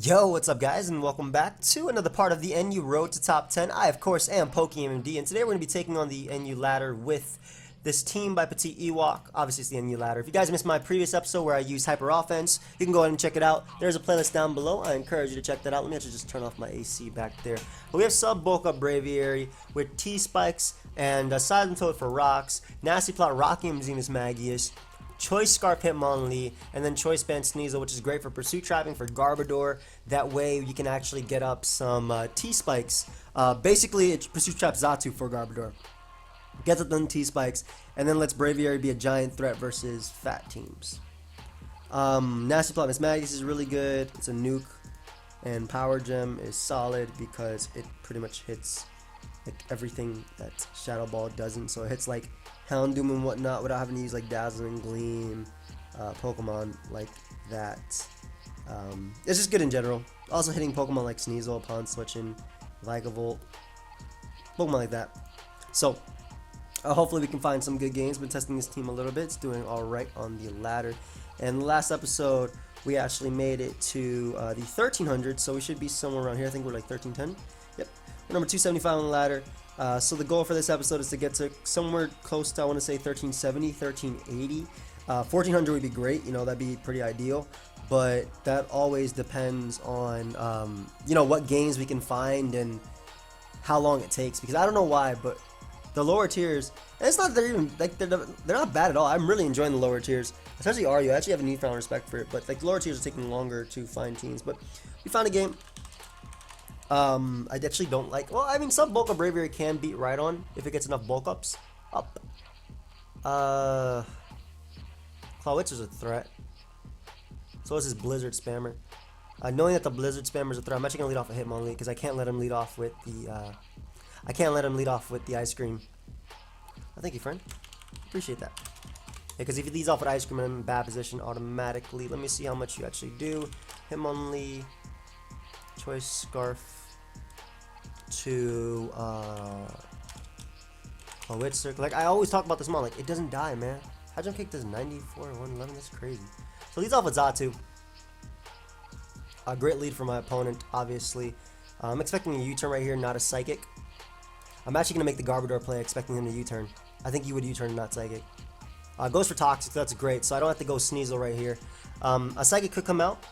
Yo, what's up guys, and welcome back to another part of the NU Road to Top 10. I, of course, am PokeaimMD, and today we're going to be taking on the NU ladder with this team by Petite Ewok. Obviously, it's the NU ladder. If you guys missed my previous episode where I used Hyper Offense, you can go ahead and check it out. There's a playlist down below. I encourage you to check that out. Let me actually just turn off my AC back there. But we have Sub Bulk Up Braviary with T-Spikes and Seismitoad for rocks, Nasty Plot Rockium Zenus Magius, Choice Scarf Hitmonlee, and then Choice Band Sneasel, which is great for pursuit trapping for Garbodor. That way you can actually get up some T-Spikes. Basically, it pursuit traps Xatu for Garbodor. Gets up them T-Spikes, and then lets Braviary be a giant threat versus fat teams. Nasty Plot Miss Magus is really good. It's a nuke, and Power Gem is solid because it pretty much hits like everything that Shadow Ball doesn't. So it hits like Houndoom and whatnot without having to use like Dazzling Gleam, Pokemon like that. It's just good in general. Also hitting Pokemon like Sneasel upon switching, Vikavolt, Pokemon like that. So hopefully we can find some good games. Been testing this team a little bit. It's doing alright on the ladder. And last episode we actually made it to the 1300, so we should be somewhere around here. I think we're like 1310. Yep, we're number 275 on the ladder. So the goal for this episode is to get to somewhere close to, I want to say 1370, 1380. 1400 would be great, you know, that'd be pretty ideal. But that always depends on, you know, what games we can find and how long it takes. Because I don't know why, but the lower tiers, and it's not that they're even, like, they're not bad at all. I'm really enjoying the lower tiers, especially Ario. I actually have a newfound respect for it. But like, the lower tiers are taking longer to find teams. But we found a game. I actually don't like, well, I mean, some Bulk Up Braviary can beat Rhydon if it gets enough bulk ups up. Clawitch is a threat. So is his Blizzard Spammer. Knowing that the Blizzard Spammer is a threat, I'm actually gonna lead off a Hitmonlee because I can't let him lead off with the ice cream. Oh, thank you, friend. Appreciate that. Because if he leads off with ice cream, I'm in bad position automatically. Let me see how much you actually do. Hitmonlee, Choice Scarf to Howitzer. Like I always talk about this mon, like it doesn't die, man. High Jump Kick does 94 111. That's crazy. So leads off with Xatu. A great lead for my opponent, obviously. I'm expecting a U-turn right here, not a Psychic. I'm actually gonna make the Garbodor play, expecting him to U-turn. I think he would U-turn, not Psychic. Goes for Toxic. That's great. So I don't have to go Sneasel right here. A Psychic could come out,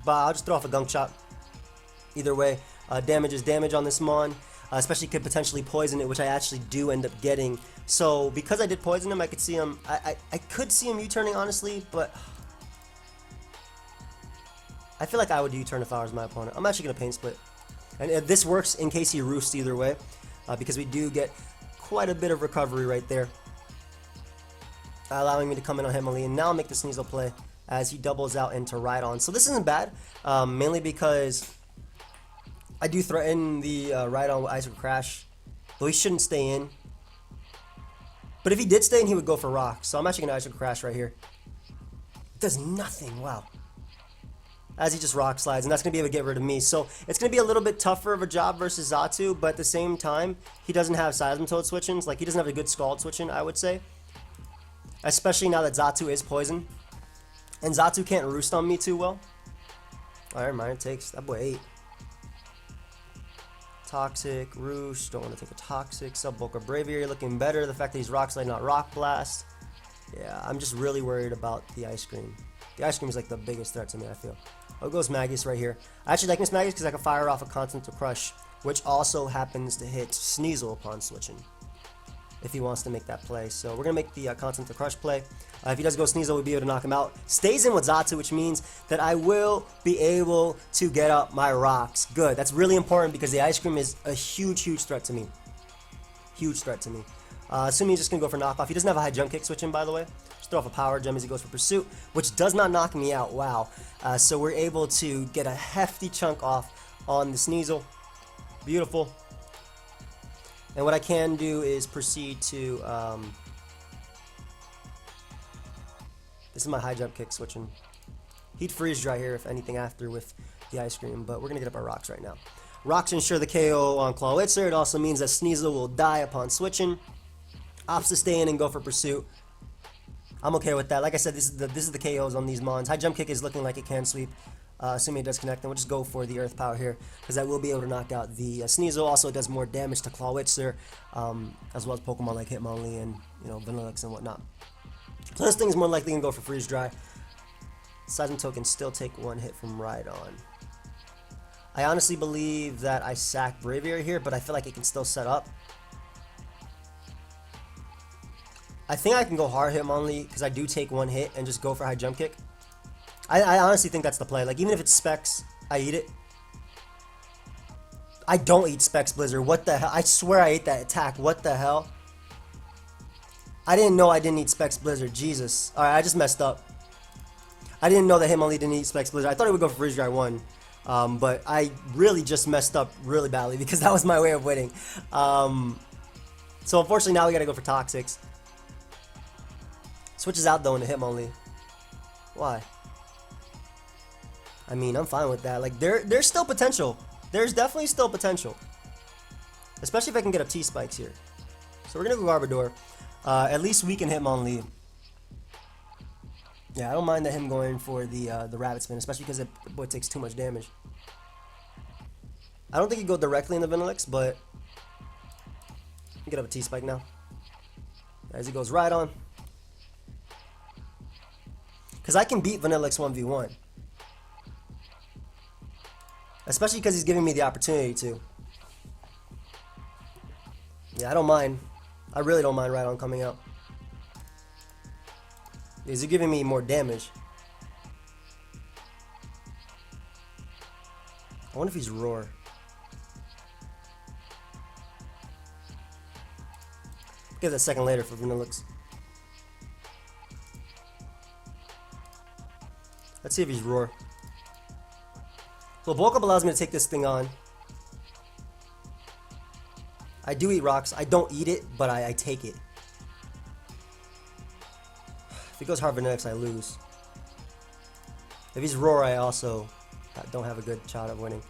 but I'll just throw off a Gunk Shot. Either way, damage is damage on this mon, especially could potentially poison it, which I actually do end up getting. So because I did poison him, I could see him. I could see him U-turning honestly, but I feel like I would U-turn if I was my opponent. I'm actually gonna Pain Split, and this works in case he roosts either way, because we do get quite a bit of recovery right there, allowing me to come in on Hitmonlee, and now I'll make the Sneasel play as he doubles out into Rhydon. So this isn't bad, mainly because I do threaten the Rhydon with Ice Crash, though he shouldn't stay in. But if he did stay in, he would go for Rock. So I'm actually going to Ice Crash right here. Does nothing, wow. As he just Rock Slides, and that's going to be able to get rid of me. So it's going to be a little bit tougher of a job versus Xatu, but at the same time, he doesn't have Seismitoad switchings. Like, he doesn't have a good Scald switching, I would say. Especially now that Xatu is poison. And Xatu can't roost on me too well. Alright, mine takes that boy 8. Toxic, Roost, don't want to take a Toxic. Sub Bulk Up Braviary looking better. The fact that he's Rock Slide, not Rock Blast. Yeah, I'm just really worried about the Ice Cream. The Ice Cream is like the biggest threat to me, I feel. Oh, it goes Magus right here. I actually like Miss Magus because I can fire off a Continental Crush, which also happens to hit Sneasel upon switching, if he wants to make that play. So we're going to make the Continental Crush play. If he does go Sneasel, we'll be able to knock him out. Stays in with Xatu, which means that I will be able to get up my rocks. Good. That's really important because the Ice Cream is a huge, huge threat to me. Huge threat to me. Assuming he's just going to go for knockoff. He doesn't have a high jump kick switching, by the way. Just throw off a Power Gem as he goes for Pursuit, which does not knock me out. Wow. So we're able to get a hefty chunk off on the Sneasel. Beautiful. And what I can do is proceed to, this is my high jump kick switching. He'd freeze dry here if anything after with the Ice Cream, but we're going to get up our Rocks right now. Rocks ensure the KO on Clawitzer. It also means that Sneasel will die upon switching. Opts to stay in and go for Pursuit. I'm okay with that. Like I said, this is the KOs on these mons. High Jump Kick is looking like it can sweep. assuming it does connect, then we'll just go for the Earth Power here, because I will be able to knock out the Sneasel. Also, it does more damage to Clawitzer, as well as Pokemon like Hitmonlee and, you know, Vanillix and whatnot. So this thing is more likely going to go for Freeze Dry. Seismitoad can still take one hit from Rhydon. I honestly believe that I sack Braviary here, but I feel like it can still set up. I think I can go hard Hitmonlee, because I do take one hit and just go for high jump kick. I honestly think that's the play. Like, even if it's Specs, I eat it. I don't eat Specs Blizzard. What the hell? I swear I ate that attack. What the hell? I didn't know I didn't eat Specs Blizzard. Jesus. Alright, I just messed up. I didn't know that Hitmonlee didn't eat Specs Blizzard. I thought he would go for Freeze Dry 1. But I really just messed up really badly because that was my way of winning. So unfortunately now we gotta go for Toxics. Switches out though into Hitmonlee. Why? I mean, I'm fine with that. Like, there's still potential. There's definitely still potential. Especially if I can get up T-Spikes here. So we're gonna go Garbodor. At least we can Hitmonlee. Yeah, I don't mind that him going for the Rabbit Spin, especially because it takes too much damage. I don't think he'd go directly in the Vanillix, but get up a T-Spike now. As he goes right on. Because I can beat Vanillix 1v1. Especially because he's giving me the opportunity to. Yeah, I don't mind. I really don't mind Rhydon coming out. Is he giving me more damage? I wonder if he's Roar. Get that second later for Vanillix. Let's see if he's Roar. So Bulk Up allows me to take this thing on. I do eat rocks. I don't eat it, but I take it. If he goes hard Vanillix, I lose. If he's Roar, I also don't have a good shot of winning.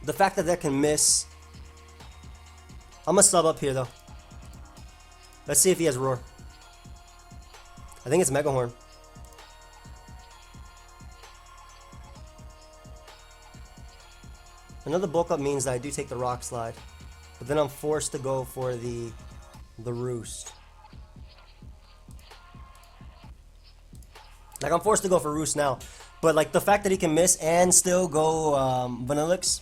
The fact that can miss. I'm gonna sub up here though. Let's see if he has Roar. I think it's Mega Horn. Another bulk up means that I do take the Rock Slide, but then I'm forced to go for the Roost. Like, I'm forced to go for Roost now, but like the fact that he can miss and still go Vanillix.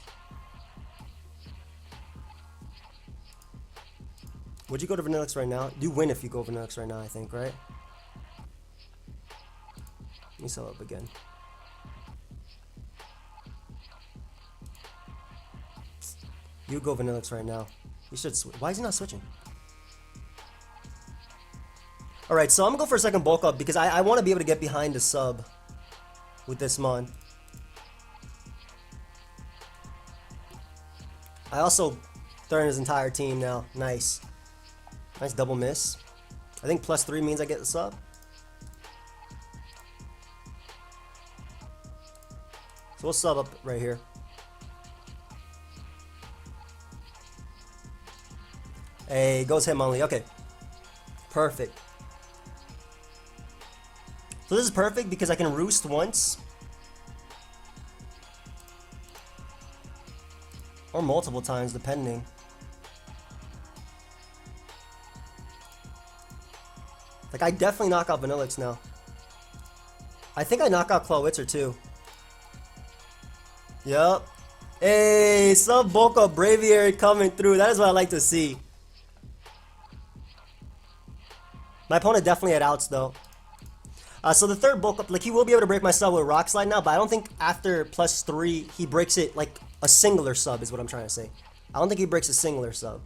Would you go to Vanillix right now? You win if you go Vanillix right now, I think, right? Let me sell up again. You go Vanillix right now. You should switch. Why is he not switching? Alright, so I'm going to go for a second bulk up because I want to be able to get behind the sub with this Mon. I also throw in his entire team now. Nice. Nice double miss. I think +3 means I get the sub. So we'll sub up right here. Hey, goes Hitmonlee. Okay. Perfect. So this is perfect because I can Roost once. Or multiple times, depending. Like, I definitely knock out Vanillix now. I think I knock out Clawitzer too. Yup. Hey, sub bulk up Braviary coming through. That is what I like to see. My opponent definitely had outs though. So the third bulk up, like, he will be able to break my sub with Rock Slide now, but I don't think after +3 he breaks it like a singular sub is what I'm trying to say. I don't think he breaks a singular sub.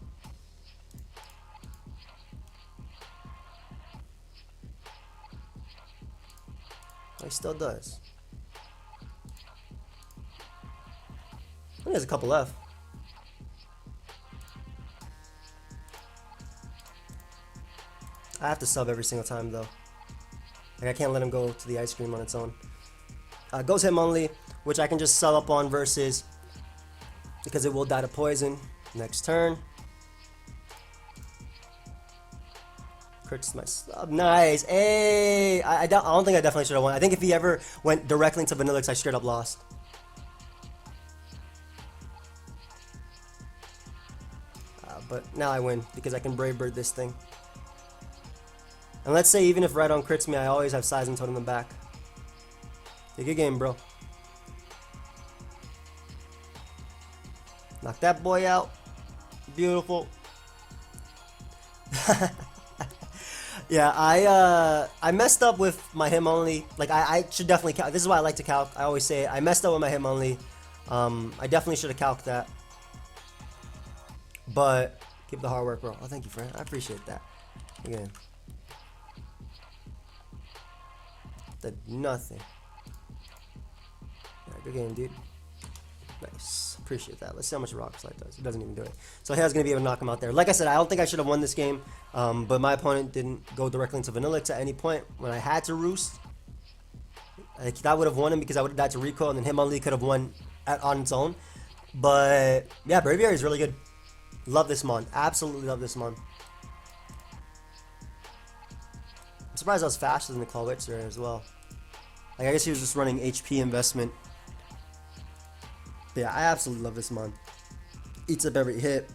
He still does. I think there's a couple left. I have to sub every single time though. Like, I can't let him go to the ice cream on its own. Goes Hitmonlee, which I can just sub up on versus because it will die to poison next turn. crits my sub. Nice. Hey, I don't think I definitely should have won. I think if he ever went directly into Vanillix, I straight up lost. But now I win because I can Brave Bird this thing. And let's say even if Rhydon crits me, I always have Seismitoad in the back. Yeah, good game, bro. Knock that boy out. Beautiful. Yeah, I messed up with my him only. Like I should definitely calc. This is why I like to calc. I always say it. I messed up with my him only. I definitely should have calced that. But keep the hard work, bro. Oh, thank you, friend. I appreciate that. Again. Did nothing. Yeah, good game, dude. Nice. Appreciate that. Let's see how much Rock Slide does. It doesn't even do it. So Hail's going to be able to knock him out there. Like I said, I don't think I should have won this game. But my opponent didn't go directly into Vanillix at any point. When I had to Roost, that would have won him because I would have died to Rico. And then Hitmonlee could have won on its own. But yeah, Braviary is really good. Love this mon. Absolutely love this mon. I'm surprised I was faster than the Clawitzer as well. Like, I guess he was just running HP investment. But yeah, I absolutely love this mon. Eats up every hit.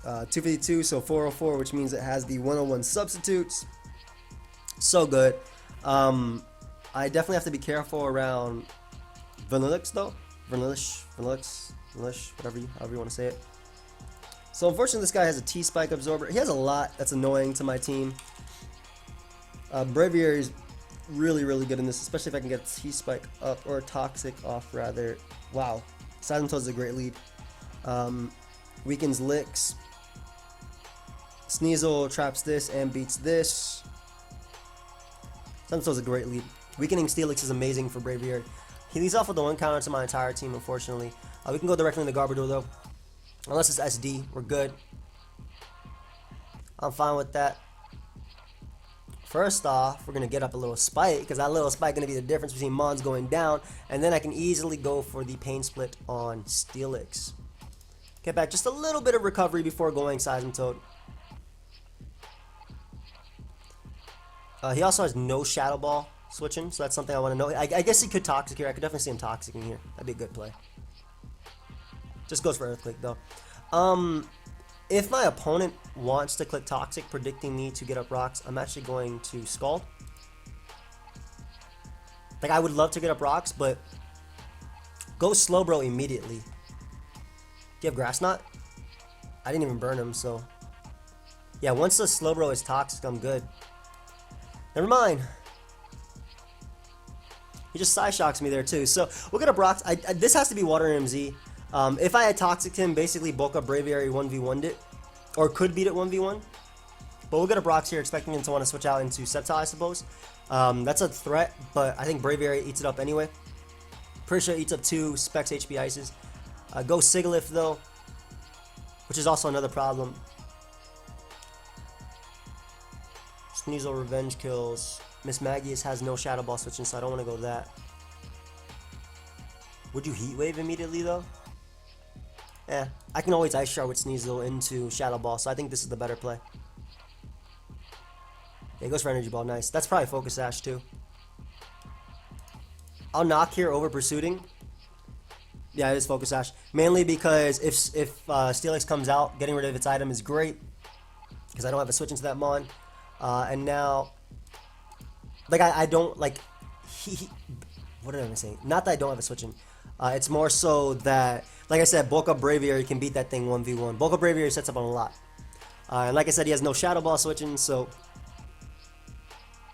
252, so 404, which means it has the 101 substitutes. So good. I definitely have to be careful around Vanillix though. Vanillix, however you want to say it. So unfortunately, this guy has a T-Spike absorber. He has a lot that's annoying to my team. Braviary is really, really good in this, especially if I can get T-Spike up, or Toxic off, rather. Wow. Seismitoad is a great lead. Weakens Licks. Sneasel traps this and beats this. Seismitoad is a great lead. Weakening Steelix is amazing for Braviary. He leads off with the one counter to my entire team, unfortunately. We can go directly into Garbodor, though. Unless it's SD, we're good. I'm fine with that. First off, we're going to get up a little Spike, because that little Spike is going to be the difference between Mons going down, and then I can easily go for the Pain Split on Steelix. Get back just a little bit of recovery before going Seismitoad. He also has no Shadow Ball switching, so that's something I want to know. I guess he could Toxic here. I could definitely see him Toxic in here. That'd be a good play. Just goes for Earthquake, though. If my opponent wants to click Toxic, predicting me to get up rocks, I'm actually going to Scald. Like, I would love to get up rocks, but go Slowbro immediately. Do you have Grass Knot? I didn't even burn him, so... Yeah, once the Slowbro is Toxic, I'm good. Never mind. He just Psyshocks me there, too. So, we'll get up rocks. This has to be Water MZ. If I had Toxic him, basically bulk up Braviary 1v1'd it, or could beat it 1v1. But we'll get a Brox here, expecting him to want to switch out into Sceptile, I suppose. That's a threat, but I think Braviary eats it up anyway. Pretty sure it eats up 2 Specs HP Ices. Go Sigilyph though, which is also another problem. Sneasel Revenge kills. Miss Magius has no Shadow Ball switching, so I don't want to go that. Would you Heat Wave immediately though? Yeah, I can always Ice Shard with Sneasel into Shadow Ball, so I think this is the better play. Yeah, it goes for Energy Ball, nice. That's probably Focus Sash too. I'll knock here over Pursuing. Yeah, it is Focus Sash. Mainly because if Steelix comes out, getting rid of its item is great. Because I don't have a switch into that Mon. And now, like I don't, like, what did I say? Not that I don't have a switch in. It's more so that, like I said, Bulk Up Braviary can beat that thing 1v1. Bulk Up Braviary sets up on a lot. And like I said, he has no Shadow Ball switching, so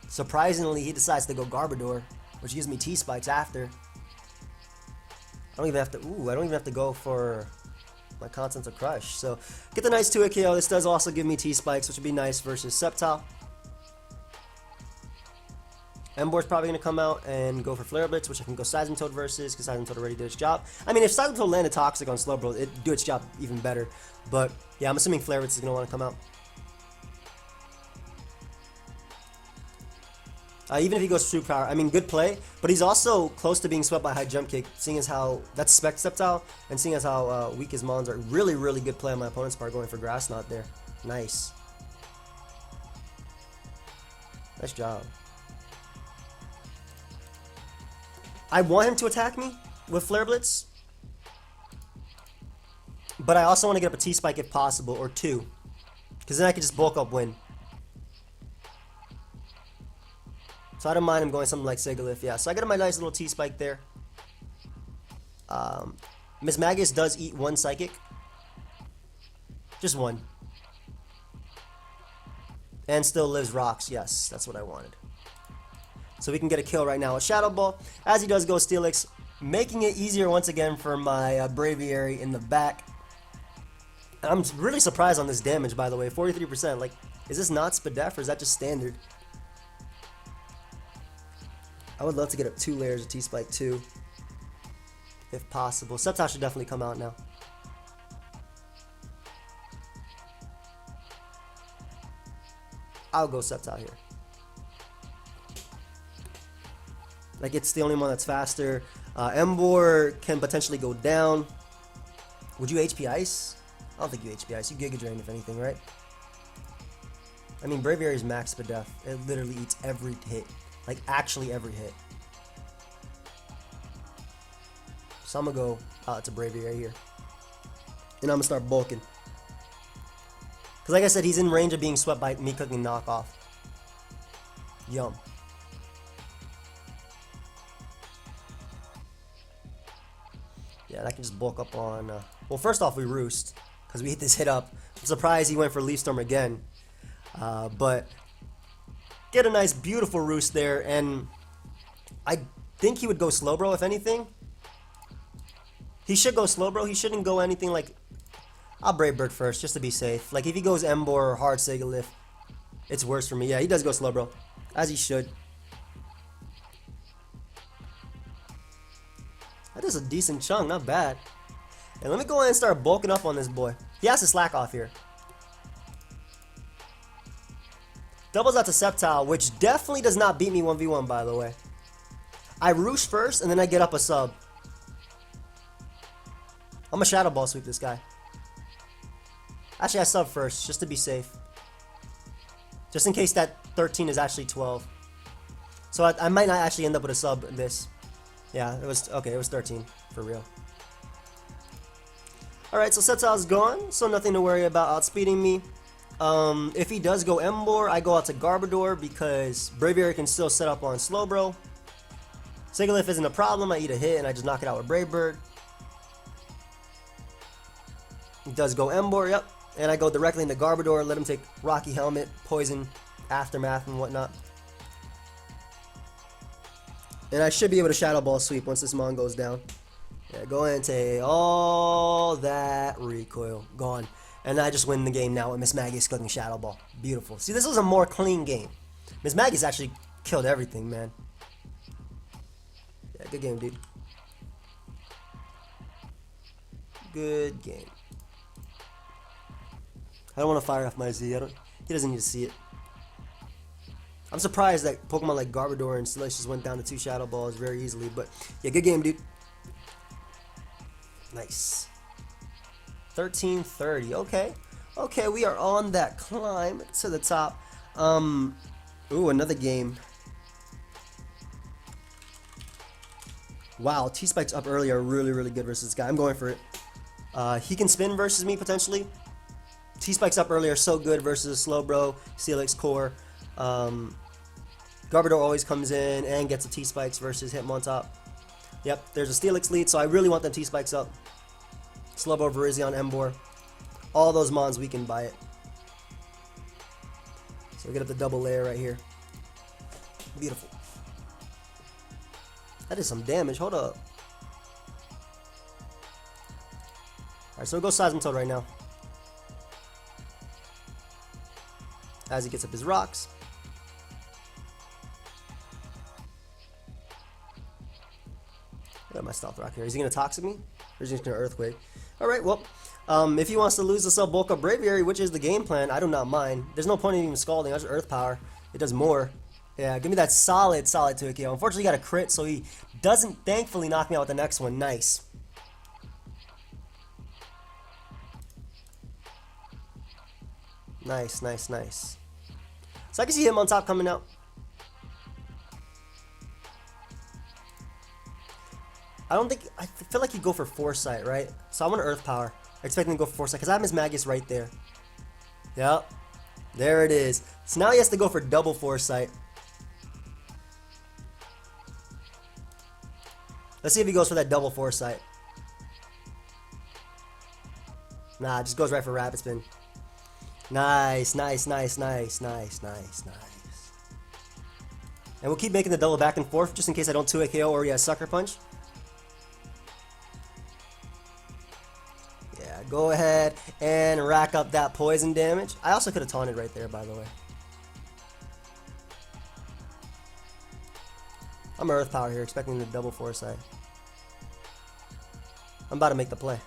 surprisingly, he decides to go Garbodor, which gives me T-Spikes after. I don't even have to go for my Constance of Crush. So, get the nice 2-hit KO. This does also give me T-Spikes, which would be nice versus Sceptile. Embor's probably going to come out and go for Flare Blitz, which I can go Seismitoad versus, because Seismitoad already did its job. I mean, if Seismitoad landed Toxic on Slowbro, it'd do its job even better. But, yeah, I'm assuming Flare Blitz is going to want to come out. Even if he goes True Power, I mean, good play, but he's also close to being swept by High Jump Kick, seeing as how that's Spec Sceptile, and seeing as how weak his Mons are. Really, really good play on my opponent's part, going for Grass Knot there. Nice. Nice job. I want him to attack me with Flare Blitz, but I also want to get up a T-Spike if possible, or two, because then I could just bulk up win. So I don't mind him going something like Sigilyph, yeah. So I got my nice little T-Spike there. Miss Magus does eat one Psychic. Just one. And still lives rocks, yes, that's what I wanted. So we can get a kill right now with Shadow Ball. As he does go Steelix, making it easier once again for my Braviary in the back. I'm really surprised on this damage, by the way, 43%. Like, is this not Spadef or is that just standard? I would love to get up 2 layers of T-Spike too, if possible. Sceptile should definitely come out now. I'll go Sceptile here. Like, it's the only one that's faster. Emboar can potentially go down. Would you HP Ice? I don't think you HP Ice. You Giga Drain if anything, right? I mean, Braviary is max Spadef. It literally eats every hit. Like, actually every hit. So I'm going to go to Braviary here. And I'm going to start bulking. Because like I said, he's in range of being swept by me cooking knockoff. Yum. Yeah, and I can just bulk up on... well, first off, we Roost. Because we hit this hit up. I'm surprised he went for Leaf Storm again. But... get a nice, beautiful Roost there. And... I think he would go Slowbro, if anything. He should go Slowbro. He shouldn't go anything like... I'll Brave Bird first, just to be safe. Like, if he goes Emboar or Hard Sigilyph, it's worse for me. Yeah, he does go Slowbro. As he should. That is a decent chunk, not bad. And let me go ahead and start bulking up on this boy. He has to slack off here. Doubles out to Sceptile, which definitely does not beat me 1v1, by the way. I Roosh first, and then I get up a sub. I'm a Shadow Ball sweep this guy. Actually, I sub first, just to be safe. Just in case that 13 is actually 12. So I might not actually end up with a sub in this. Yeah, it was, okay, it was 13, for real. Alright, so Sceptile's gone, so nothing to worry about outspeeding me. If he does go Emboar, I go out to Garbodor because Braviary can still set up on Slowbro. Sigilyph isn't a problem, I eat a hit and I just knock it out with Brave Bird. He does go Emboar, yep. And I go directly into Garbodor, let him take Rocky Helmet, Poison, Aftermath, and whatnot. And I should be able to Shadow Ball sweep once this Mon goes down. Yeah, go ahead and take all that recoil. Gone. And I just win the game now with Miss Maggie's cooking Shadow Ball. Beautiful. See, this was a more clean game. Miss Maggie's actually killed everything, man. Yeah, good game, dude. Good game. I don't want to fire off my Z. He doesn't need to see it. I'm surprised that Pokemon like Garbodor and Steelix just went down to 2 Shadow Balls very easily. But yeah, good game, dude. Nice. 1330. Okay. Okay, we are on that climb to the top. Ooh, another game. Wow, T-Spikes up early are really, really good versus this guy. I'm going for it. He can spin versus me, potentially. T-Spikes up early are so good versus Slowbro, Steelix Core. Garbodor always comes in and gets a T-Spikes versus Hitmontop. Yep, there's a Steelix lead, so I really want them T-Spikes up. Slowbro, Virizion, Emboar. All those Mons weakened by it. So we get up the double layer right here. Beautiful. That is some damage. Hold up. Alright, so we'll go Seismitoad right now. As he gets up his rocks. I got my Stealth Rock here. Is he going to Toxic me? Or is he just going to Earthquake? Alright, well, if he wants to lose the sub bulk up Braviary, which is the game plan, I do not mind. There's no point in even Scalding. I just Earth Power. It does more. Yeah, give me that solid 2-KO. Unfortunately, he got a crit, so he doesn't thankfully knock me out with the next one. Nice. Nice, nice, nice. So I can see him on top coming out. I don't think, I feel like he'd go for Foresight, right? So I want Earth Power. I expect him to go for Foresight because I have his Magius right there. Yep. There it is. So now he has to go for double Foresight. Let's see if he goes for that double Foresight. Nah, just goes right for Rapid Spin. Nice, nice, nice, nice, nice, nice, nice. And we'll keep making the double back and forth just in case I don't 2-hit KO or he has Sucker Punch. Yeah, go ahead and rack up that poison damage. I also could have taunted right there, by the way. I'm Earth Power here, expecting the double Foresight. I'm about to make the play.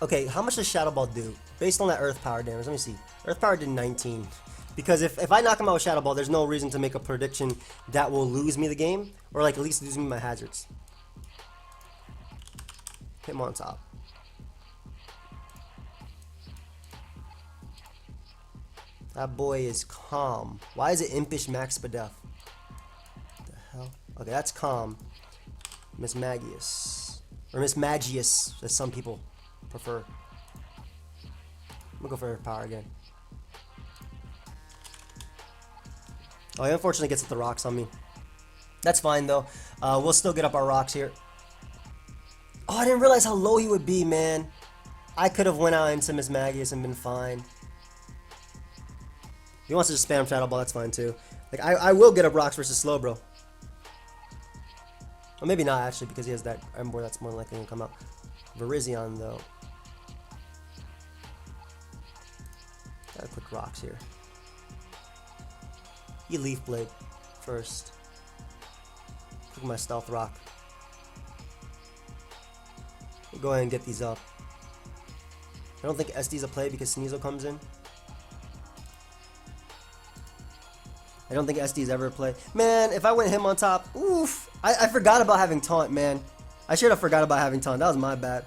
Okay, how much does Shadow Ball do? Based on that Earth Power damage, let me see. Earth Power did 19. Because if I knock him out with Shadow Ball, there's no reason to make a prediction that will lose me the game. Or like at least lose me my hazards. Hit him on top. That boy is calm. Why is it Impish Max Spadef? What the hell? Okay, that's calm. Miss Magius. Or Miss Magius, as some people prefer. I'm gonna go for power again. Oh, he unfortunately gets the rocks on me. That's fine though. We'll still get up our rocks here. Oh, I didn't realize how low he would be, man. I could have went out into Miss Magius and been fine. If he wants to just spam Shadow Ball, that's fine too. Like I will get up rocks versus Slowbro. Or maybe not actually, because he has that Ember that's more likely to come out. Virizion though. Gotta click rocks here. You Leaf Blade first. Click my Stealth Rock. We'll go ahead and get these up. I don't think SD's a play because Sneasel comes in. I don't think SD's ever a play. Man, if I went him on top, oof. I forgot about having Taunt, man. I should have forgot about having Taunt. That was my bad.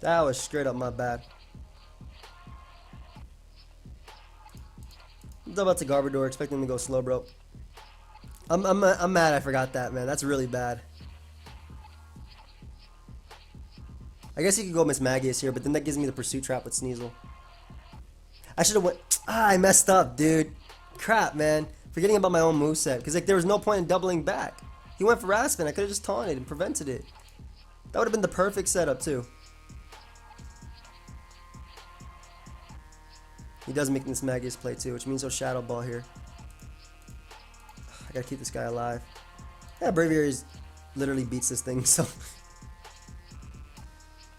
That was straight up my bad. I'm about to Garbodor, expecting him to go slow, bro. I'm mad I forgot that, man. That's really bad. I guess he could go Miss Magius here, but then that gives me the Pursuit Trap with Sneasel. I should have went... I messed up, dude. Crap, man. Forgetting about my own moveset. Because like, there was no point in doubling back. He went for Raspin. I could have just taunted and prevented it. That would have been the perfect setup, too. He does make this Magius play, too, which means he'll Shadow Ball here. I gotta keep this guy alive. Yeah, Braviary literally beats this thing, so...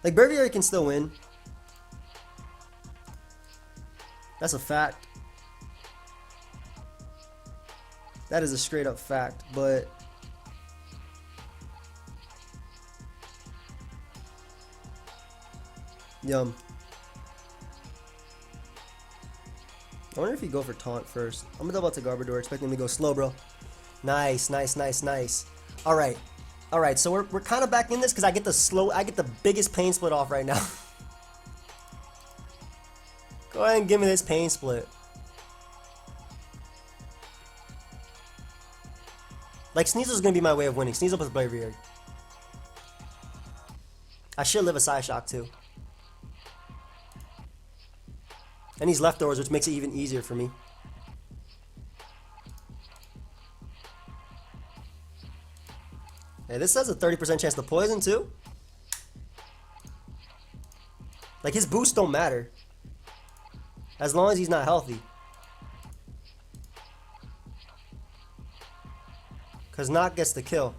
Like, Braviary can still win. That's a fact. That is a straight up fact, but... Yum. I wonder if you go for Taunt first. I'm gonna double out to Garbodor, expecting him to go slow, bro. Nice, nice, nice, nice. Alright. Alright, so we're kind of back in this because I get the biggest pain split off right now. Go ahead and give me this pain split. Like, Sneasel's gonna be my way of winning. Sneasel plus Braviary. I should live a Psyshock too. And he's leftovers, which makes it even easier for me. Hey, this has a 30% chance to poison too. Like, his boosts don't matter. As long as he's not healthy. Because Knock gets the kill.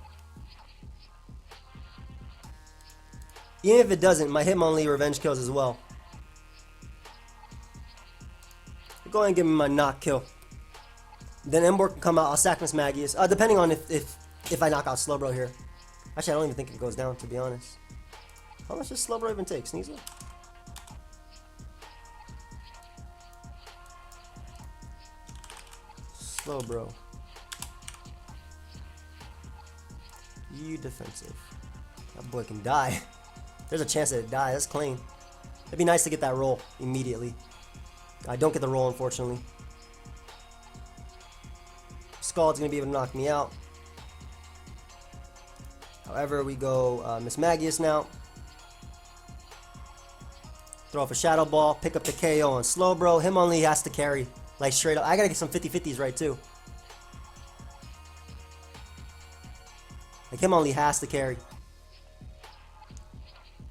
Even if it doesn't, my Hitmonlee revenge kills as well. Go ahead and give me my Knock kill. Then Ember can come out. I'll sack Miss Magius. Depending on if I knock out Slowbro here. Actually, I don't even think it goes down, to be honest. How much does Slowbro even take? Sneasel? Slowbro. You defensive. That boy can die. There's a chance that it dies. That's clean. It'd be nice to get that roll immediately. I don't get the roll, unfortunately. Scald's going to be able to knock me out. However, we go Miss Magius now. Throw off a Shadow Ball, pick up the KO on Slowbro. Him only has to carry, like straight up. I gotta get some 50-50s right too. Like him only has to carry.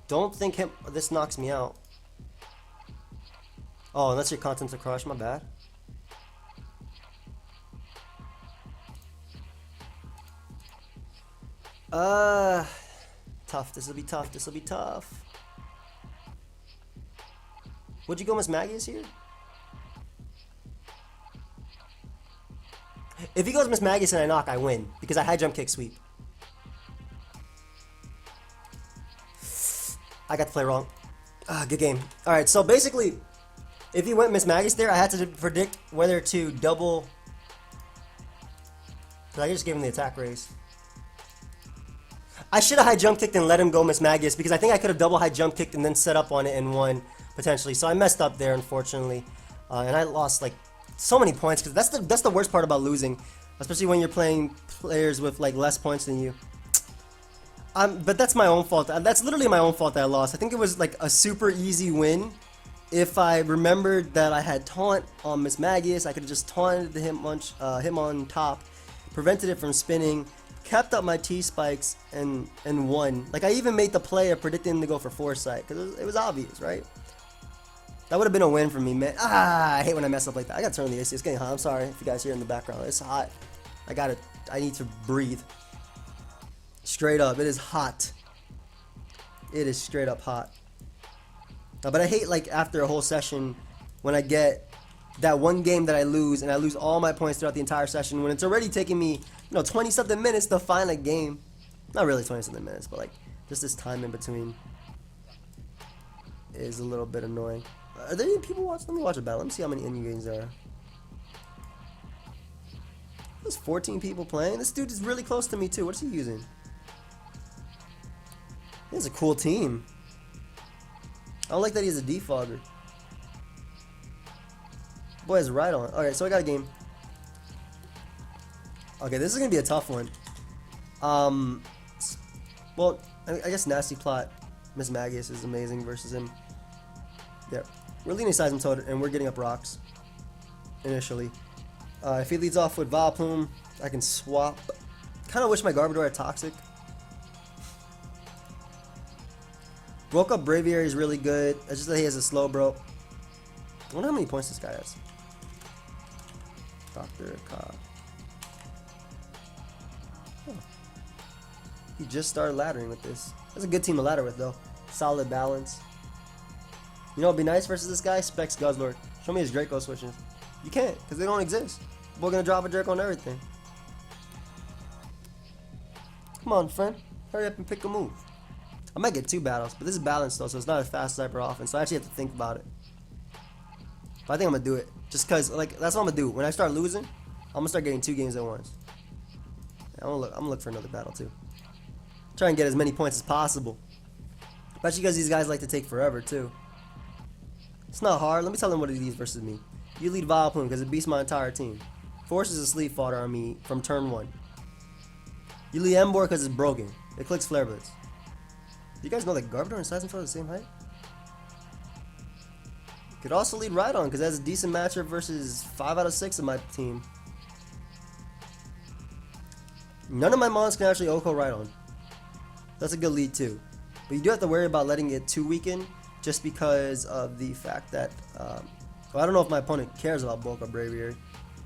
Don't think this knocks me out. Oh, unless your content's a crush, my bad. Tough. This will be tough. This will be tough. Would you go Miss Magius here? If he goes Miss Magius and I knock, I win. Because I high jump kick sweep. I got to play wrong. Good game. Alright, so basically, if he went Miss Magius there, I had to predict whether to double. I just gave him the attack raise. I should have high jump kicked and let him go Miss Magius because I think I could have double high jump kicked and then set up on it and won potentially. So I messed up there, unfortunately, and I lost like so many points because that's the worst part about losing, especially when you're playing players with like less points than you. But that's my own fault. That's literally my own fault that I lost. I think it was like a super easy win. If I remembered that I had taunt on Miss Magius, I could have just taunted him on top, prevented it from spinning, kept up my T-spikes, and won. Like, I even made the play of predicting him to go for Foresight, because it was obvious, right? That would have been a win for me, man. I hate when I mess up like that. I gotta turn on the AC. It's getting hot. I'm sorry if you guys hear in the background. It's hot. I need to breathe. Straight up, it is hot. It is straight up hot. But I hate, like, after a whole session when I get that one game that I lose and I lose all my points throughout the entire session when it's already taking me, 20-something minutes to find a game. Not really 20-something minutes, but, like, just this time in between is a little bit annoying. Are there any people watching? Let me watch a battle. Let me see how many NU games there are. There's 14 people playing. This dude is really close to me, too. What is he using? He has a cool team. I don't like that he has a defogger. Boy has right on. Alright, so I got a game. Okay, this is going to be a tough one. Well, I guess Nasty Plot, Miss Magius is amazing versus him. Yeah. We're leaning Seismitoad and we're getting up rocks. Initially. If he leads off with Vileplume, I can swap. Kind of wish my Garbodor had Toxic. Broke up Braviary is really good. It's just that he has a Slowbro. I wonder how many points this guy has. Dr. Ka. Oh. He just started laddering with this. That's a good team to ladder with, though. Solid balance. You know what would be nice versus this guy? Specs Guzzlord. Show me his Draco switches. You can't, because they don't exist. We're going to drop a Draco on everything. Come on, friend. Hurry up and pick a move. I might get 2 battles, but this is balanced though, so it's not as fast as Hyper Offense, so I actually have to think about it. But I think I'm going to do it. Just because, like, that's what I'm going to do. When I start losing, I'm going to start getting 2 games at once. I'm going to look for another battle too. Try and get as many points as possible. Especially because these guys like to take forever too. It's not hard. Let me tell them what it is versus me. You lead Vileplume because it beats my entire team. Forces a Sleep Fodder on me from turn 1. You lead Emboar because it's broken. It clicks Flare Blitz. Do you guys know that Garbodor and Seismitoad are the same height? You could also lead Rhydon because that's a decent matchup versus 5 out of 6 of my team. None of my mons can actually OHKO Rhydon. That's a good lead too. But you do have to worry about letting it too weaken just because of the fact that, well, I don't know if my opponent cares about Bulk or Braviary.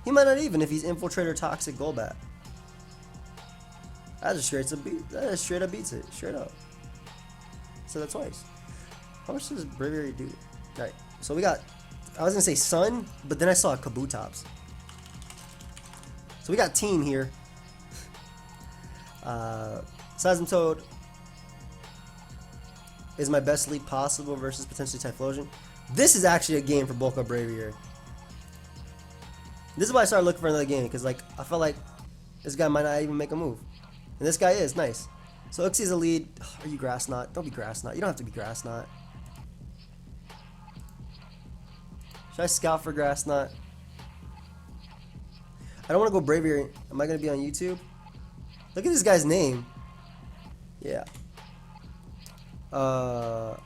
He might not even if he's Infiltrator Toxic Golbat. That just straight up beats it. Straight up. Said that twice. How much does Braviary do? Alright, so we got, I was gonna say Sun, but then I saw Kabutops. So we got team here. Seismitoad is my best lead possible versus potentially Typhlosion. This is actually a game for Bulk Up Braviary. This is why I started looking for another game, because like I felt like this guy might not even make a move. And this guy is nice. So Uxie's a lead. Are you Grass Knot? Don't be Grass Knot. You don't have to be Grass Knot. Should I scout for Grass Knot? I don't want to go Braviary. Am I going to be on YouTube? Look at this guy's name. Yeah. Alright,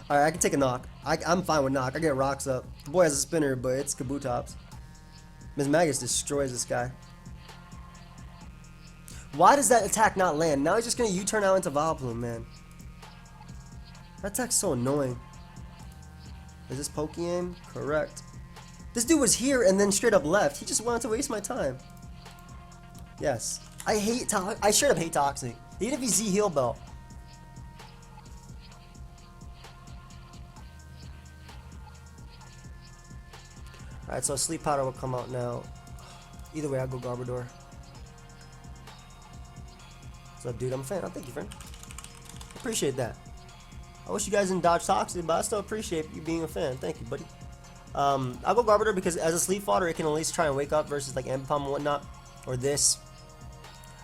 I can take a knock. I'm fine with knock. I get rocks up. The boy has a spinner, but it's Kabutops. Miss Magus destroys this guy. Why does that attack not land? Now he's just going to U-turn out into Vileplume, man. That attack's so annoying. Is this Pokeaim? Correct. This dude was here and then straight up left. He just wanted to waste my time. Yes. I straight up hate Toxic. Even if he's Z Heal Bell. Alright, so Sleep Powder will come out now. Either way, I'll go Garbodor. What's up, dude? I'm a fan. Oh, thank you, friend. Appreciate that. I wish you guys didn't dodge Toxic, but I still appreciate you being a fan. Thank you, buddy. I'll go Garbodor because as a sleep fodder, it can at least try and wake up versus like Ambipom and whatnot. Or this.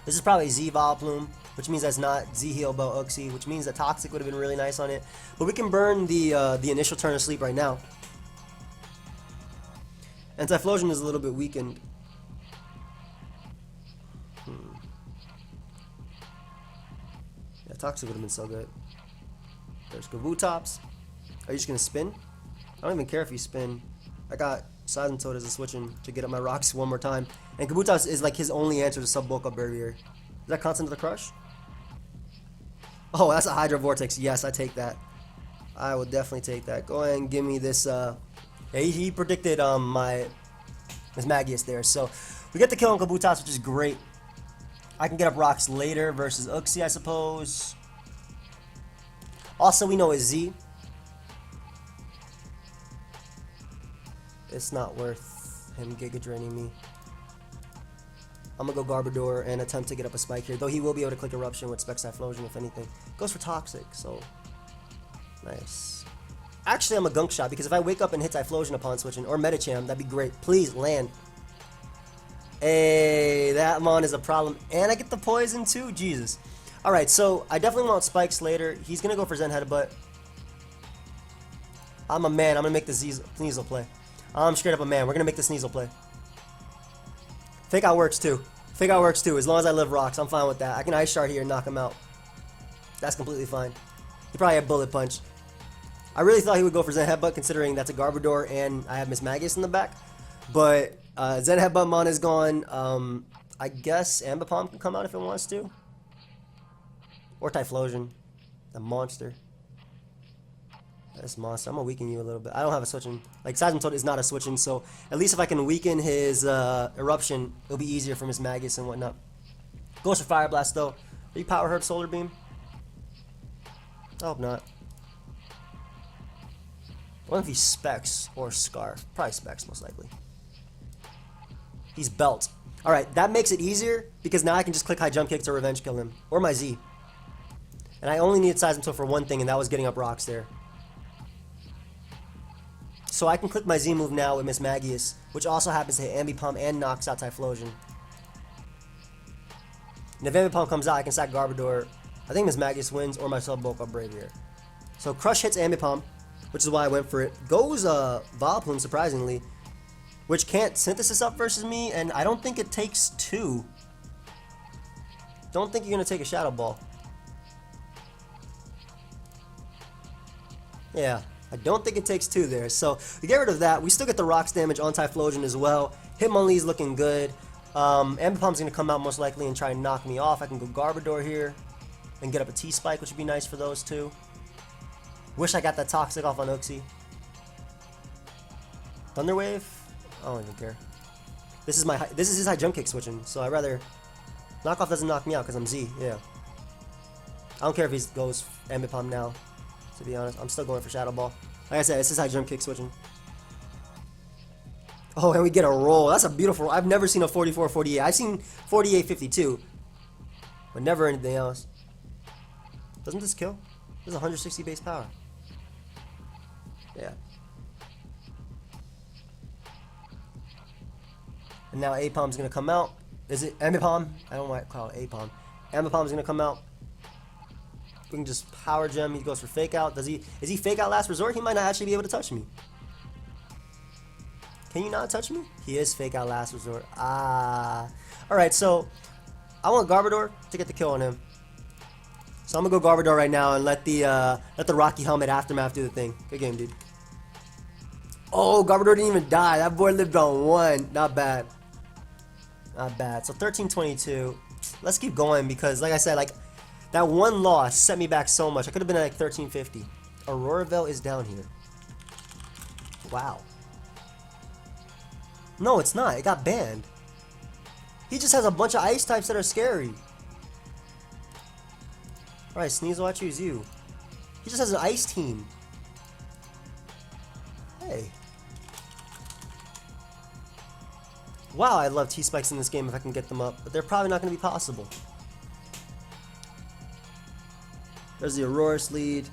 This is probably Z Vileplume, which means that's not Z Heal Bell Uxie, which means that Toxic would have been really nice on it. But we can burn the initial turn of sleep right now. And Typhlosion is a little bit weakened. Yeah, Toxic would have been so good. There's Kabutops. Are you just gonna spin? I don't even care if you spin. I got Seismitoad as a switching to get up my rocks one more time. And Kabutops is like his only answer to sub-bulk up Barrier. Is that Constant of the Crush? Oh, that's a Hydro Vortex. Yes, I take that. I will definitely take that. Go ahead and give me this. Yeah, he predicted my Magius there. So we get the kill on Kabutops, which is great. I can get up rocks later versus Uxie, I suppose. Also, we know it's Z. It's not worth him Giga Draining me. I'm gonna go Garbodor and attempt to get up a spike here, though he will be able to click Eruption with Specs Typhlosion if anything. Goes for Toxic, so nice. Actually, I'm a Gunk Shot because if I wake up and hit Typhlosion upon switching, or Medicham, that'd be great. Please land. Hey, that Mon is a problem, and I get the poison too. Jesus. All right, so I definitely want spikes later. He's gonna go for Zen Headbutt. I'm a man. I'm gonna make the Sneasel play. I'm straight up a man. We're gonna make the Sneasel play. Fake Out works too. Fake Out works too. As long as I live rocks, I'm fine with that. I can Ice Shard here and knock him out. That's completely fine. He probably had Bullet Punch. I really thought he would go for Zen Headbutt, considering that's a Garbodor and I have Miss Magius in the back. But Zen Headbutt Mon is gone. I guess Ambipom can come out if it wants to. Or Typhlosion. The monster. This monster. I'm gonna weaken you a little bit. I don't have a switching. Like, Seismitoad is not a switching, so at least if I can weaken his Eruption, it'll be easier for Miss Magius and whatnot. Goes for Fire Blast, though. Are you Power Herb Solar Beam? I hope not. I wonder if he's Specs or Scarf. Probably Specs, most likely. He's Belt. Alright, that makes it easier because now I can just click High Jump Kick to Revenge Kill him. Or my Z. And I only needed Seismitoad for one thing, and that was getting up rocks there. So I can click my Z move now with Miss Magius, which also happens to hit Ambipom and knocks out Typhlosion. And if Ambipom comes out, I can sack Garbodor. I think Miss Magius wins, or my sub-bulk up Braviary. So Crush hits Ambipom, which is why I went for it. Goes Vileplume, surprisingly, which can't Synthesis up versus me, and I don't think it takes two. Don't think you're going to take a Shadow Ball. Yeah, I don't think it takes two there. So we get rid of that. We still get the rocks damage on Typhlosion as well. Hitmonlee's looking good. Ambipom's going to come out most likely and try and knock me off. I can go Garbodor here and get up a T-Spike, which would be nice for those two. Wish I got that Toxic off on Uxie. Thunder Wave? I don't even care. This is his High Jump Kick switching, so I'd rather... Knockoff doesn't knock me out because I'm Z, yeah. I don't care if he goes Ambipom now. To be honest, I'm still going for Shadow Ball. Like I said, this is High Jump Kick switching. Oh, and we get a roll. That's a beautiful roll. I've never seen a 44-48. I've seen 48-52, but never anything else. Doesn't this kill? This is 160 base power. Yeah. And now Apom's gonna come out. Is it Ambipom? I don't want to call it Apom. Ambipom's gonna come out. We can just Power Gem. He goes for Fake Out. Is he Fake Out Last Resort? He might not actually be able to touch me. Can you not touch me? He is fake out last resort. Ah. Alright, so I want Garbodor to get the kill on him. So I'm gonna go Garbodor right now and let the Rocky Helmet Aftermath do the thing. Good game, dude. Oh, Garbodor didn't even die. That boy lived on 1. Not bad. Not bad. So 13-22. Let's keep going because, like I said, like that one loss set me back so much. I could have been at like 13-50. Auroraville is down here. Wow. No, it's not. It got banned. He just has a bunch of ice types that are scary. Alright, Sneasel, I choose you. He just has an ice team. Hey. Wow, I love T-Spikes in this game if I can get them up, but they're probably not going to be possible. There's the Aurorus lead.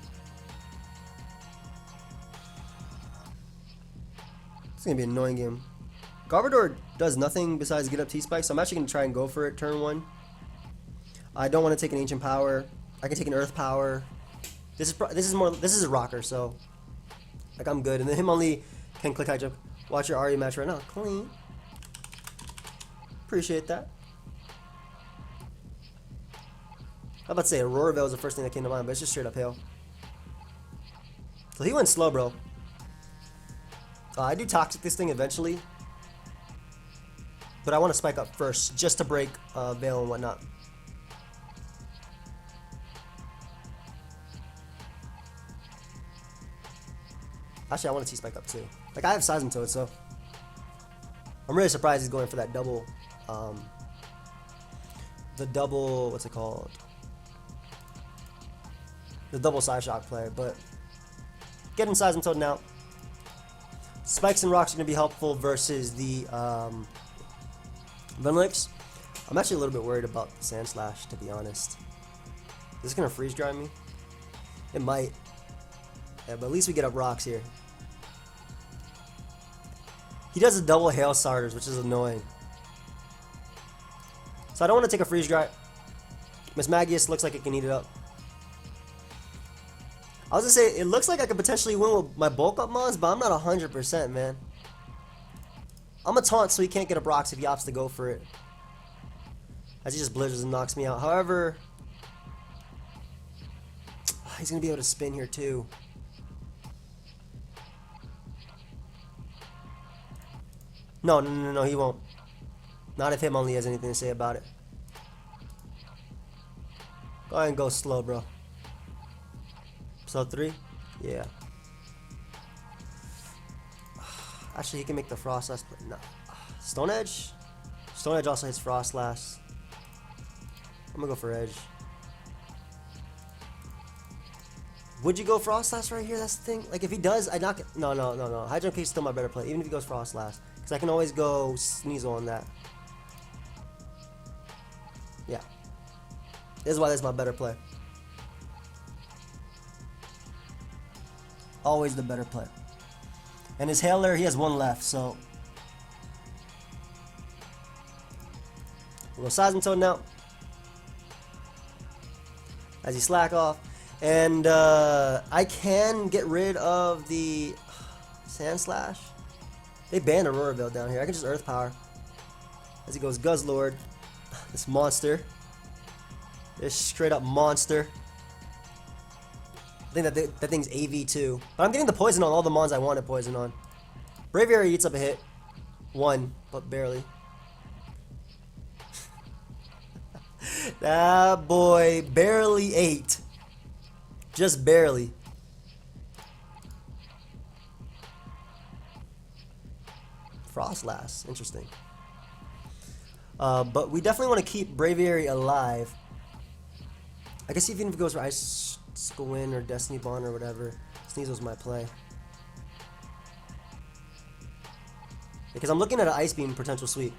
It's going to be an annoying game. Garbodor does nothing besides get up T-Spikes, so I'm actually going to try and go for it turn 1. I don't want to take an Ancient Power. I can take an Earth Power. This is a Rocker, so like I'm good. And then him only can click high jump. Watch your Ari match right now. Clean. Appreciate that. I'm about to say Auroraville was the first thing that came to mind, but it's just straight up hail. So he went slow, bro. I do Toxic this thing eventually, but I want to spike up first just to break Veil and whatnot. Actually, I want to T-Spike up too. Like, I have Seismitoad, so I'm really surprised he's going for that double, what's it called? The double Psyshock play, but getting Seismitoad now. Spikes and Rocks are going to be helpful versus the Vanillix. I'm actually a little bit worried about the Sand Slash, to be honest. Is this going to freeze dry me? It might. Yeah, but at least we get up Rocks here. He does a double Hail Starters, which is annoying. So I don't want to take a freeze dry. Miss Magius looks like it can eat it up. I was gonna say, it looks like I could potentially win with my bulk up mons, but I'm not 100%, man. I'm a taunt so he can't get a Brox if he opts to go for it. As he just blizzards and knocks me out. However, he's gonna be able to spin here too. No, he won't. Not if him only has anything to say about it. Go ahead and go slow, bro. Episode 3? Yeah. Actually, he can make the Frost last, but no. Stone Edge? Stone Edge also hits Frost last. I'm gonna go for Edge. Would you go Frost last right here? That's the thing. Like, if he does, I knock it. No. Hydro Cake is still my better play, even if he goes Frost last. Because I can always go Sneasel on that. Yeah. This is why this is my better play. Always the better play. And his Hailer, he has 1 left, so we'll go Seismitoad now. As he slack off. And I can get rid of the Sand Slash. They banned Auroraville down here. I can just Earth Power. As he goes Guzzlord. This monster. This straight up monster. I think that thing's AV too. But I'm getting the poison on all the mons I wanted poison on. Braviary eats up a hit. 1, but barely. That boy barely ate. Just barely. Frost last. Interesting. But we definitely want to keep Braviary alive. I guess even if it goes for Ice Squin or Destiny Bond or whatever, Sneasel's my play. Because I'm looking at an Ice Beam potential sweep.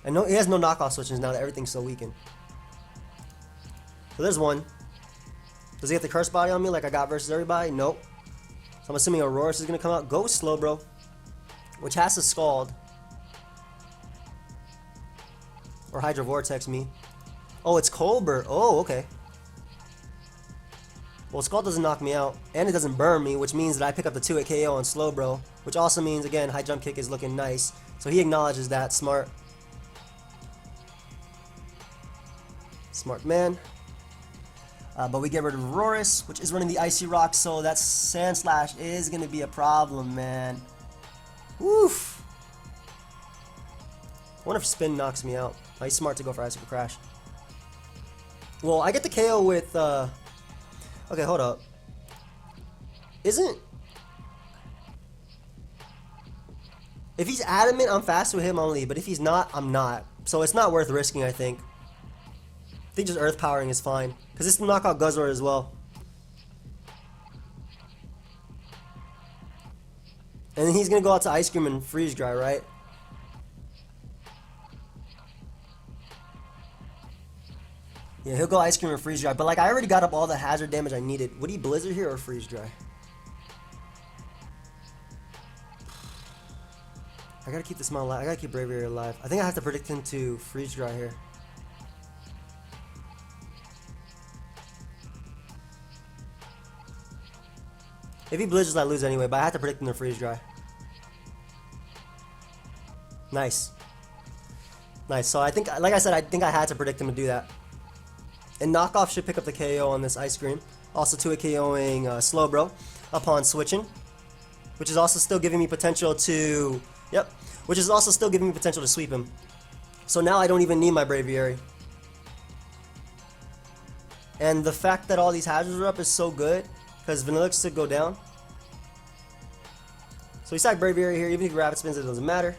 I know he has no knockoff switches now that everything's so weakened. So there's one. Does he have the Curse Body on me like I got versus everybody? Nope. So I'm assuming Aurorus is going to come out. Go slow, bro. Which has to Scald. Or Hydro Vortex me. Oh, it's Colbert. Oh, okay. Well, Scald doesn't knock me out. And it doesn't burn me, which means that I pick up the 2-hit KO on slow, bro. which also means, again, high jump kick is looking nice. So he acknowledges that. Smart. Smart man. But we get rid of Roris, which is running the Icy Rock, so that Sand Slash is going to be a problem, man. Woof. I wonder if Spin knocks me out. Oh, he's smart to go for Icy Crash. Well, I get the KO with, okay, hold up. Isn't... If he's adamant, I'm fast with him only, but if he's not, I'm not. So it's not worth risking, I think. I think just Earth Powering is fine. Because this will knock out Guzzlord as well. And then he's going to go out to Ice Cream and Freeze Dry, right? Yeah, he'll go Ice Cream and Freeze Dry. But like, I already got up all the hazard damage I needed. Would he Blizzard here or Freeze Dry? I gotta keep this Smile alive. I gotta keep Braviary alive. I think I have to predict him to Freeze Dry here. If he Blizzards, I lose anyway, but I have to predict him to Freeze Dry. Nice. Nice. So I think, like I said, I think I had to predict him to do that. And Knockoff should pick up the KO on this Ice Cream. Also 2-hit KOing Slowbro upon switching. Which is also still giving me potential to... Yep. Which is also still giving me potential to sweep him. So now I don't even need my Braviary. And the fact that all these hazards are up is so good. Because Vanillix should go down. So he sacked Braviary here. Even if he Rapid Spins, it doesn't matter.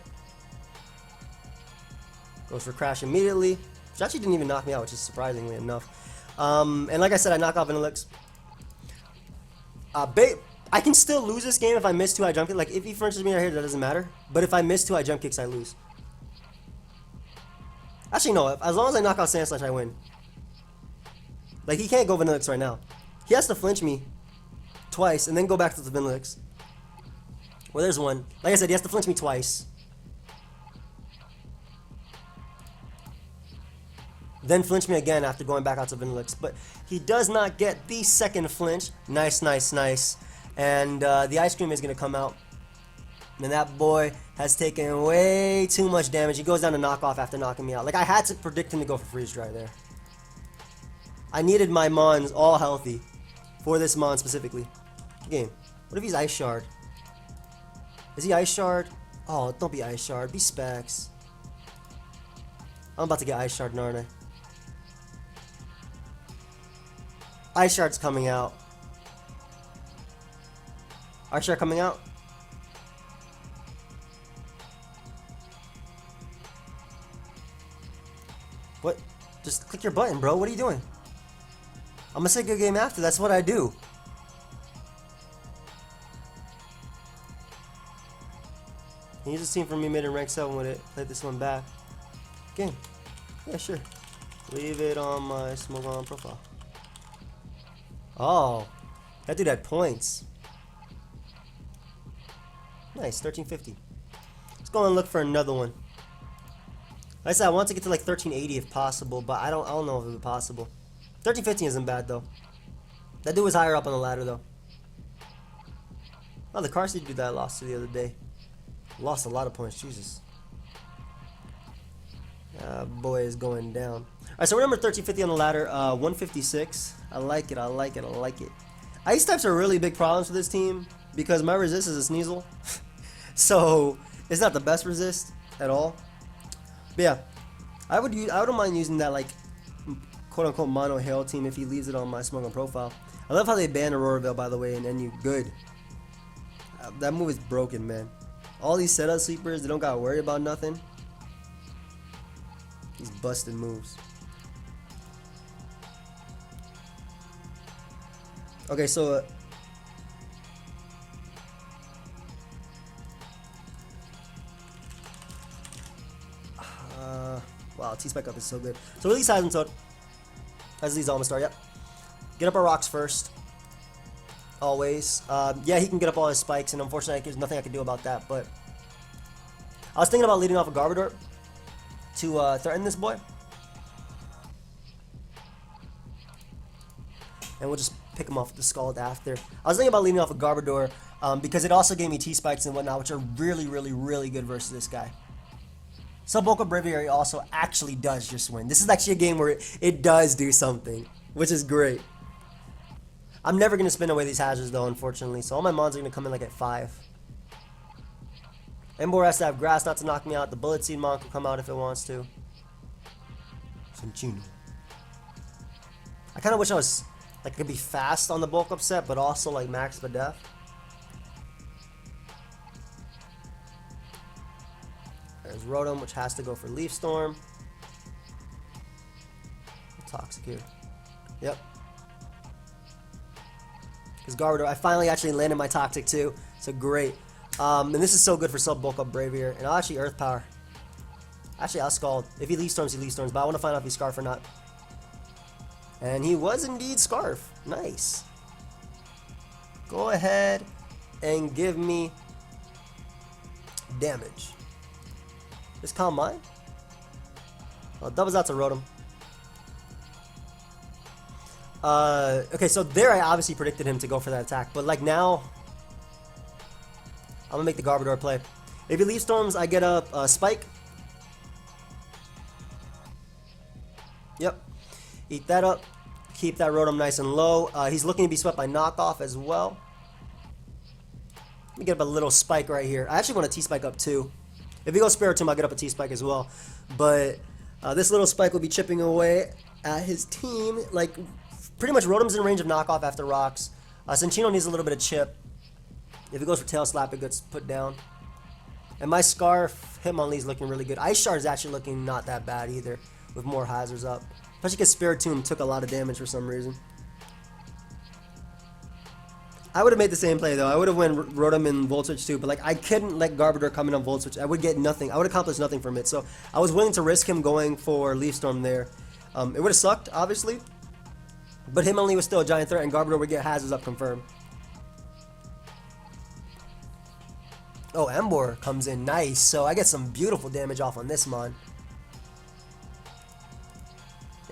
Goes for Crash immediately. Which actually didn't even knock me out, which is surprisingly enough. And like I said, I knock off Vanillix. I can still lose this game if I miss 2 high jump kicks. Like, if he Frenches me right here, that doesn't matter. But if I miss 2 high jump kicks, I lose. Actually, no. As long as I knock out Sand Slash, I win. Like, he can't go Vanillix right now. He has to flinch me twice and then go back to the Vanillix. Well, there's one. Like I said, he has to flinch me twice. Then flinch me again after going back out to Vanillix. But he does not get the second flinch. Nice, nice, nice. And the Ice Cream is going to come out. And that boy has taken way too much damage. He goes down to Knockoff after knocking me out. Like, I had to predict him to go for Freeze Dry there. I needed my Mons all healthy for this Mon specifically. Game. What if he's Ice Shard? Is he Ice Shard? Oh, don't be Ice Shard. Be Specs. I'm about to get Ice Shard, aren't I? Ice Shard's coming out. Ice Shard coming out? What? Just click your button, bro. What are you doing? I'm gonna say good game after. That's what I do. Can you use a team for me mid in rank 7 with it? Play this one back. Game. Yeah, sure. Leave it on my Smoke On profile. Oh, that dude had points. Nice, 1350. Let's go and look for another one. Like I said, I want to get to like 1380 if possible, but I don't know if it's possible. 1350 isn't bad though. That dude was higher up on the ladder though. Oh, the car seat dude that I lost to the other day. Lost a lot of points, Jesus. Boy is going down. Alright, so we're number 1350 on the ladder, 156. I like it, I like it, I like it. Ice types are really big problems for this team because my resist is a Sneasel. So it's not the best resist at all. But yeah, I wouldn't mind using that like quote unquote mono hail team if he leaves it on my Smogon profile. I love how they banned Aurora Veil, by the way, and then you good. That move is broken, man. All these setup sleepers, they don't gotta worry about nothing. These busted moves. Okay, so wow, T-Spike up is so good. So release Asymptote. As these almost start, yep. Get up our rocks first. Always. Yeah, he can get up all his spikes, and unfortunately, there's nothing I can do about that. But I was thinking about leading off a Garbodor to threaten this boy. And we'll just pick him off with the Scald after. I was thinking about leading off a Garbodor because it also gave me T-Spikes and whatnot, which are really, really, really good versus this guy. Sub-Vocal Braviary also actually does just win. This is actually a game where it does do something, which is great. I'm never going to spin away these hazards though, unfortunately, so all my mons are going to come in like at 5. Emboar has to have grass not to knock me out. The Bullet Seed Mon can come out if it wants to. Cinchino. I kind of wish I was, like, could be fast on the bulk up set, but also, like, max for death. There's Rotom, which has to go for Leaf Storm. Toxic here. Yep. Because Garbodor, I finally actually landed my Toxic too, so great. And this is so good for sub bulk up Braviary. And I'll actually Earth Power. Actually, I'll Scald. If he Leaf Storms, he Leaf Storms, but I want to find out if he's Scarf or not. And he was indeed Scarf. Nice. Go ahead and give me damage. Just Calm Mind? Well, doubles out to Rotom. Okay, so there I obviously predicted him to go for that attack, but like now, I'm gonna make the Garbodor play. If he Leaf Storms, I get a Spike. Yep. Eat that up. Keep that Rotom nice and low. He's looking to be swept by Knockoff as well. Let me get up a little Spike right here. I actually want a T-Spike up too. If he goes Spiritomb, I'll get up a T-Spike as well. But this little Spike will be chipping away at his team. Like, pretty much Rotom's in range of Knockoff after Rocks. Cinchino needs a little bit of chip. If he goes for Tail Slap, it gets put down. And my Scarf Hitmonlee's looking really good. Ice Shard is actually looking not that bad either, with more hazards up. Especially because Spiritomb took a lot of damage for some reason. I would have made the same play though. I would have went Rotom and Volt Switch too, but like I couldn't let Garbodor come in on Volt Switch. I would get nothing. I would accomplish nothing from it. So I was willing to risk him going for Leaf Storm there. It would have sucked, obviously. But Hitmonlee was still a giant threat, and Garbodor would get hazards up confirmed. Oh, Emboar comes in nice. So I get some beautiful damage off on this Mon.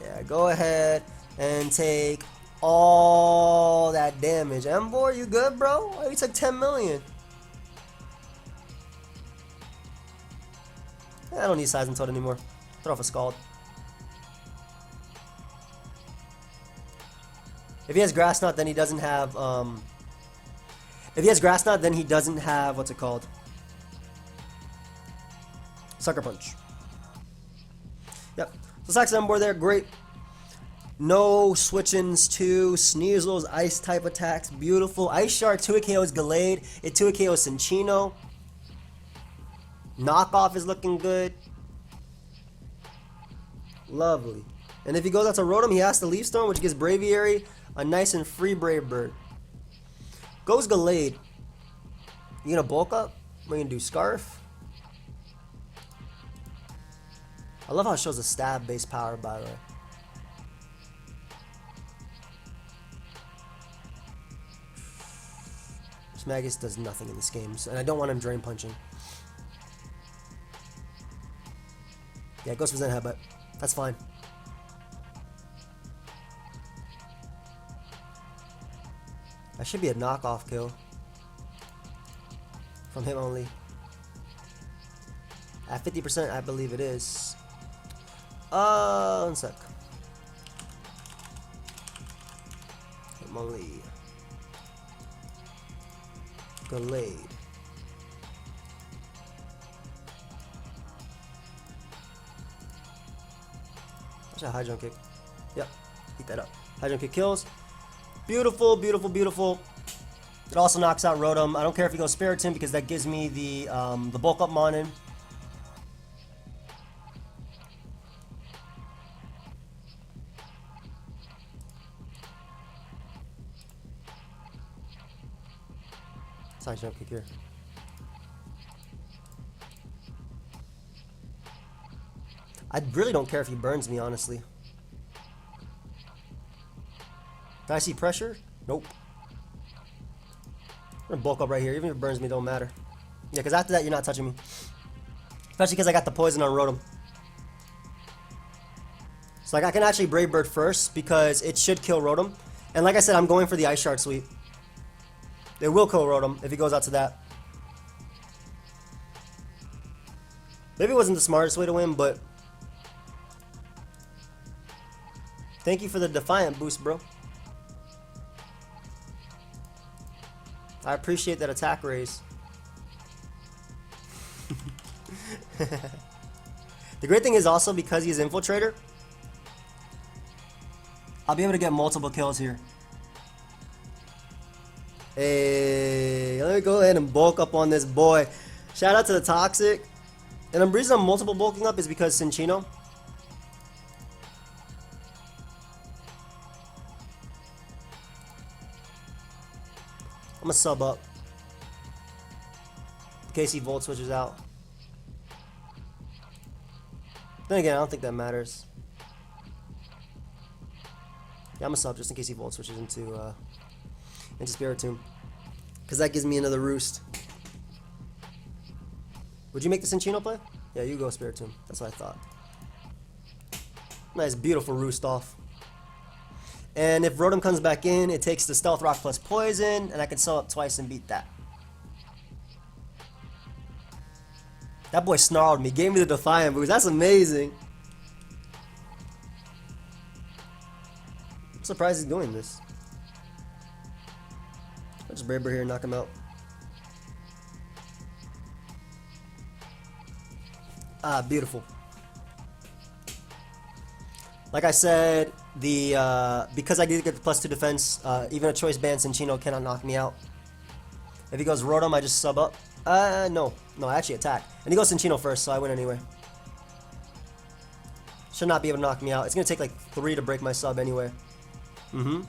Yeah, go ahead and take all that damage. Emboar, you good, bro? Oh, you took 10 million. I don't need Size and Toad anymore. Throw off a Scald. If he has Grass Knot, then he doesn't have, if he has Grass Knot, then he doesn't have, what's it called? Sucker Punch. Yep. So Sax Emboar there, great. No switch-ins to Sneasel's Ice type attacks, beautiful. Ice Shard 2 KOs Gallade, it 2 KOs Cinchino. Knockoff is looking good. Lovely. And if he goes out to Rotom, he has to Leaf Storm, which gives Braviary a nice and free Brave Bird. Goes Gallade. You gonna bulk up? We're gonna do Scarf. I love how it shows a stab based power, by the way. Smagus does nothing in this game, and I don't want him Drain Punching. Yeah, it goes for Zen Headbutt. That's fine. That should be a knockoff kill from Hitmonlee. At 50%, I believe it is. One sec. Hitmonlee. Gallade. That's a high jump kick. Yep, eat that up. High jump kick kills. Beautiful, beautiful, beautiful. It also knocks out Rotom. I don't care if he goes Spiritomb because that gives me the bulk up Mon in. Side jump kick here. I really don't care if he burns me, honestly. Can I see pressure? Nope. I'm gonna bulk up right here. Even if it burns me, don't matter. Yeah, because after that, you're not touching me. Especially because I got the poison on Rotom. So like I can actually Brave Bird first because it should kill Rotom. And like I said, I'm going for the Ice Shard sweep. It will kill Rotom if he goes out to that. Maybe it wasn't the smartest way to win, but thank you for the Defiant boost, bro. I appreciate that attack raise. The great thing is also because he's Infiltrator, I'll be able to get multiple kills here. Hey, let me go ahead and bulk up on this boy. Shout out to the Toxic. And the reason I'm multiple bulking up is because Cinccino. I'm gonna sub up in case he Volt switches out. Then again, I don't think that matters. Yeah, I'm gonna sub just in case he Volt switches into Spiritomb, because that gives me another roost. Would you make the Cinccino play? Yeah, you go Spiritomb. That's what I thought. Nice, beautiful roost off. And if Rotom comes back in, it takes the Stealth Rock plus Poison, and I can sell up twice and beat that. That boy snarled me, gave me the Defiant boost. That's amazing. I'm surprised he's doing this. I'll just Brave Bird here and knock him out. Ah, beautiful. Like I said, because I did get the +2 defense, even a choice band Cinccino cannot knock me out. If he goes Rotom, I just sub up. No, I actually attack. And he goes Cinccino first, so I win anyway. Should not be able to knock me out. It's gonna take like 3 to break my sub anyway. He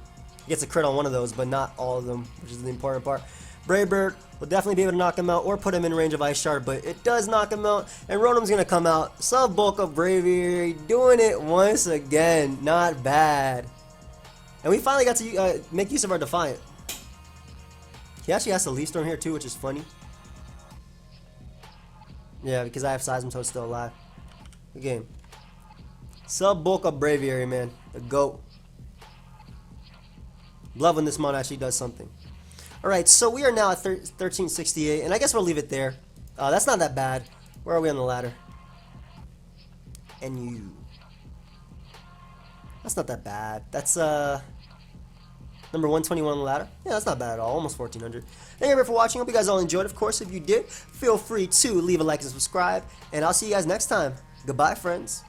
gets a crit on one of those, but not all of them, which is the important part. Brave Bird will definitely be able to knock him out or put him in range of Ice Shard, but it does knock him out. And Rotom's going to come out. Sub bulk up Braviary, doing it once again. Not bad. And we finally got to make use of our Defiant. He actually has the Leaf Storm here too, which is funny. Yeah, because I have Seismitoad still alive. Good game. Sub bulk up Braviary, man. The GOAT. Love when this mon actually does something. Alright, so we are now at 1368, and I guess we'll leave it there. That's not that bad. Where are we on the ladder? And you. That's not that bad. That's number 121 on the ladder. Yeah, that's not bad at all. Almost 1400. Thank you everybody for watching. Hope you guys all enjoyed. Of course, if you did, feel free to leave a like and subscribe. And I'll see you guys next time. Goodbye, friends.